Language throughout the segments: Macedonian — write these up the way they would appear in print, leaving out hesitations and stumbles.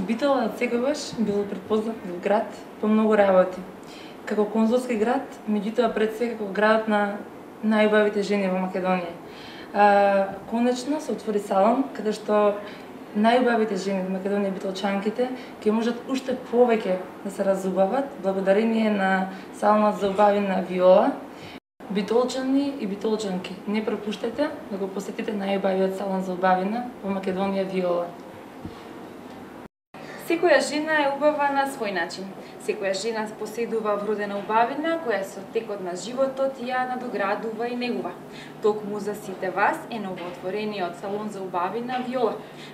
Битола секогаш бил претпознат во град по многу работи. Како конзулски град, меѓутоа пред се како градот на најубавите жени во Македонија. Конечно се отвори салон каде што најубавите жени во Македонија, битолчанките, ќе можат уште повеќе да се разубават благодарение на салонот за убавина Виола. Битолчани и битолчанки, не пропуштете да го посетите најубавиот салон за убавина во Македонија Виола. Секоја жена е убава на свој начин. Секоја жена поседува вродена убавина која со текот на животот ја надоградува и негува. Токму за сите вас е новоотворениот салон за убавина Виола,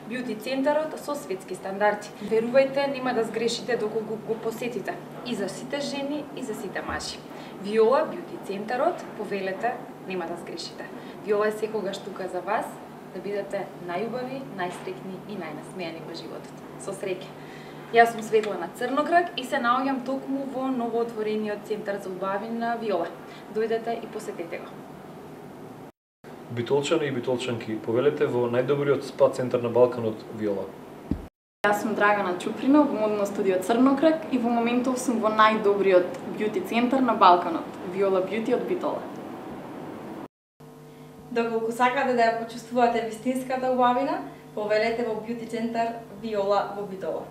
бјути центарот со светски стандарди. Верувајте, нема да сгрешите доколку го посетите. И за сите жени, и за сите мажи. Виола, бјути центарот, повелете, нема да сгрешите. Виола е секогаш тука за вас, да бидете најубави, најстрекни и најнасмејани во животот. Со среќа. Јас сум Светлана Црнограк и се наоѓам токму во новоотворениот центар за убавина Виола. Дојдете и посетете го. Битолчани и битолчанки, повелете во најдобриот спа центар на Балканот Виола. Јас сум Драгана Чуприна во модно студио Црнограк и во моментов сум во најдобриот бјути центар на Балканот, Виола Бјути од Битола. Доколку сакате да ја почувствувате вистинската убавина, повелете во бјути центар Виола во Битола.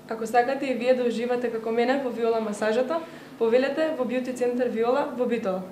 Ако сакате и вие да уживате како мене во Виола масажата, повелете во бјути центар Виола во Битола.